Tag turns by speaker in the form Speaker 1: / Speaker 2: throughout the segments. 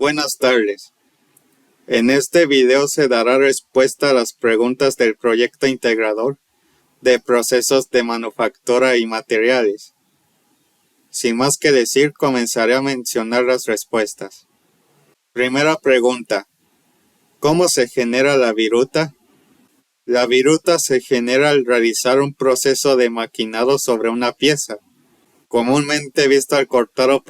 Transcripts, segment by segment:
Speaker 1: Buenas tardes. En este video se dará respuesta a las preguntas del proyecto integrador de procesos de manufactura y materiales. Sin más que decir, comenzaré a mencionar las respuestas. Primera pregunta: ¿cómo se genera la viruta? La viruta se genera al realizar un proceso de maquinado sobre una pieza, comúnmente visto al cortar o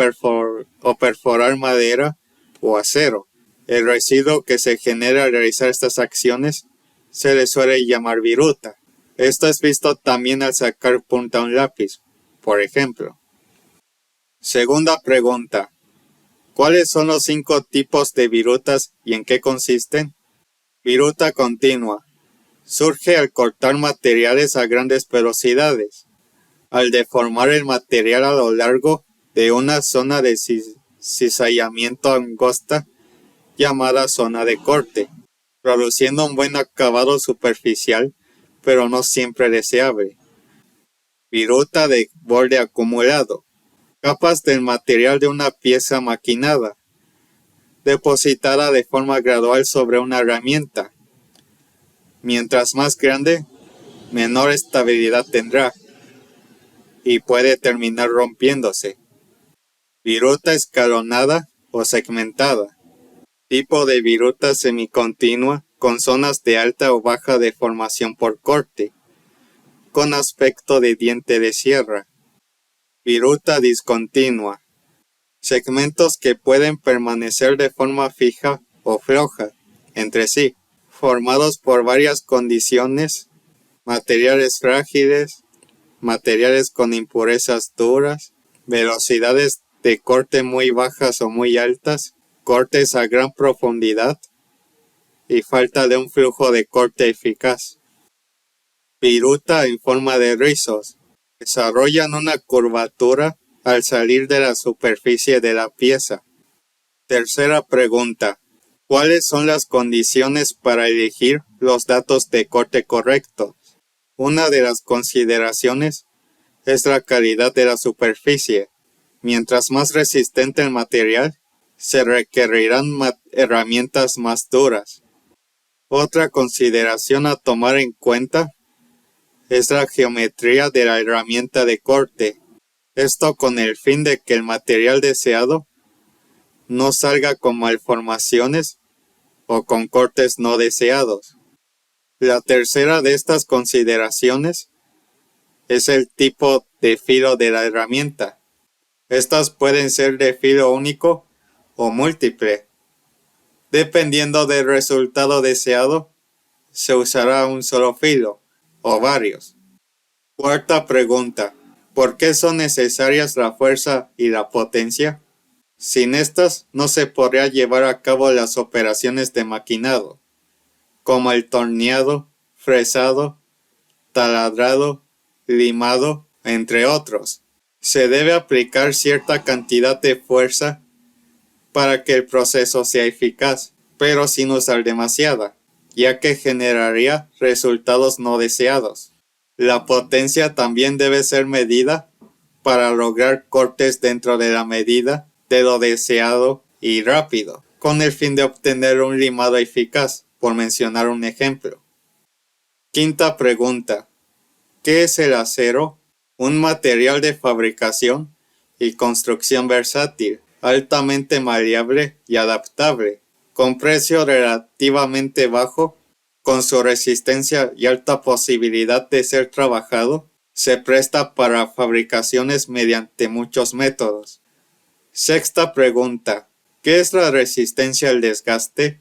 Speaker 1: perforar madera o acero. El residuo que se genera al realizar estas acciones se le suele llamar viruta. Esto es visto también al sacar punta a un lápiz, por ejemplo. Segunda pregunta: ¿cuáles son los 5 tipos de virutas y en qué consisten? Viruta continua. Surge al cortar materiales a grandes velocidades, al deformar el material a lo largo de una zona de cizallamiento angosta llamada zona de corte, produciendo un buen acabado superficial, pero no siempre deseable. Viruta de borde acumulado. Capas del material de una pieza maquinada, depositada de forma gradual sobre una herramienta. Mientras más grande, menor estabilidad tendrá y puede terminar rompiéndose. Viruta escalonada o segmentada. Tipo de viruta semicontinua con zonas de alta o baja deformación por corte, con aspecto de diente de sierra. Viruta discontinua. Segmentos que pueden permanecer de forma fija o floja entre sí, formados por varias condiciones: materiales frágiles, materiales con impurezas duras, velocidades de corte muy bajas o muy altas, cortes a gran profundidad y falta de un flujo de corte eficaz. Viruta en forma de rizos. Desarrollan una curvatura al salir de la superficie de la pieza. Tercera pregunta: ¿cuáles son las condiciones para elegir los datos de corte correctos? Una de las consideraciones es la calidad de la superficie. Mientras más resistente el material, se requerirán herramientas más duras. Otra consideración a tomar en cuenta es la geometría de la herramienta de corte. Esto con el fin de que el material deseado no salga con malformaciones o con cortes no deseados. La tercera de estas consideraciones es el tipo de filo de la herramienta. Estas pueden ser de filo único o múltiple. Dependiendo del resultado deseado, se usará un solo filo o varios. Cuarta pregunta: ¿por qué son necesarias la fuerza y la potencia? Sin estas no se podría llevar a cabo las operaciones de maquinado, como el torneado, fresado, taladrado, limado, entre otros. Se debe aplicar cierta cantidad de fuerza para que el proceso sea eficaz, pero sin usar demasiada, ya que generaría resultados no deseados. La potencia también debe ser medida para lograr cortes dentro de la medida de lo deseado y rápido, con el fin de obtener un limado eficaz, por mencionar un ejemplo. Quinta pregunta: ¿qué es el acero? Un material de fabricación y construcción versátil, altamente maleable y adaptable, con precio relativamente bajo, con su resistencia y alta posibilidad de ser trabajado. Se presta para fabricaciones mediante muchos métodos. Sexta pregunta: ¿qué es la resistencia al desgaste?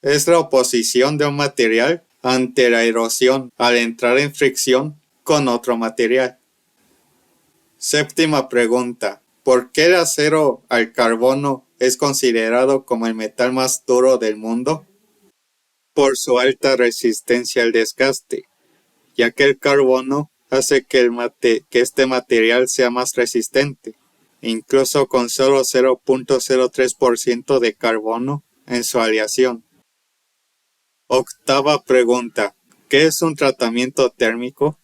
Speaker 1: Es la oposición de un material ante la erosión al entrar en fricción con otro material. Séptima pregunta: ¿por qué el acero al carbono es considerado como el metal más duro del mundo? Por su alta resistencia al desgaste, ya que el carbono hace que este material sea más resistente, incluso con solo 0.03% de carbono en su aleación. Octava pregunta: ¿qué es un tratamiento térmico?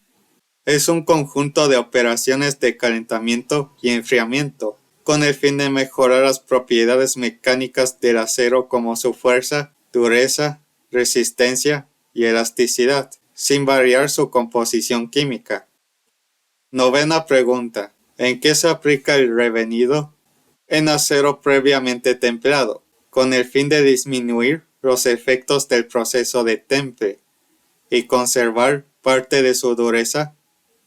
Speaker 1: Es un conjunto de operaciones de calentamiento y enfriamiento con el fin de mejorar las propiedades mecánicas del acero como su fuerza, dureza, resistencia y elasticidad, sin variar su composición química. Novena pregunta. ¿En qué se aplica el revenido? En acero previamente templado, con el fin de disminuir los efectos del proceso de temple y conservar parte de su dureza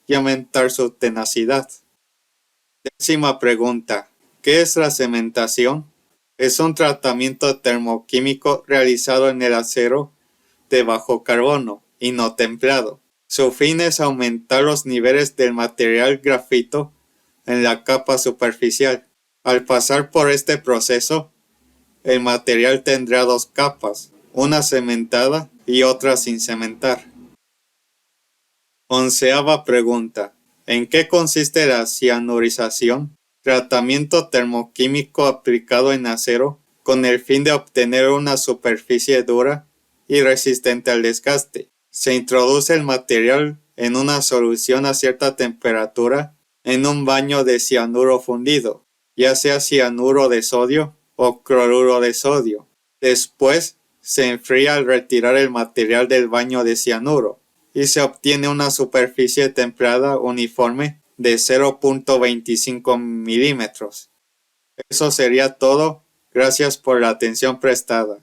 Speaker 1: y aumentar su tenacidad. Décima pregunta. ¿Qué es la cementación? Es un tratamiento termoquímico realizado en el acero de bajo carbono y no templado. Su fin es aumentar los niveles del material grafito en la capa superficial. Al pasar por este proceso, el material tendrá dos capas, una cementada y otra sin cementar. Onceava pregunta. ¿En qué consiste la cianurización? Tratamiento termoquímico aplicado en acero con el fin de obtener una superficie dura y resistente al desgaste. Se introduce el material en una solución a cierta temperatura en un baño de cianuro fundido, ya sea cianuro de sodio o cloruro de sodio. Después se enfría al retirar el material del baño de cianuro y se obtiene una superficie templada uniforme de 0.25 milímetros. Eso sería todo. Gracias por la atención prestada.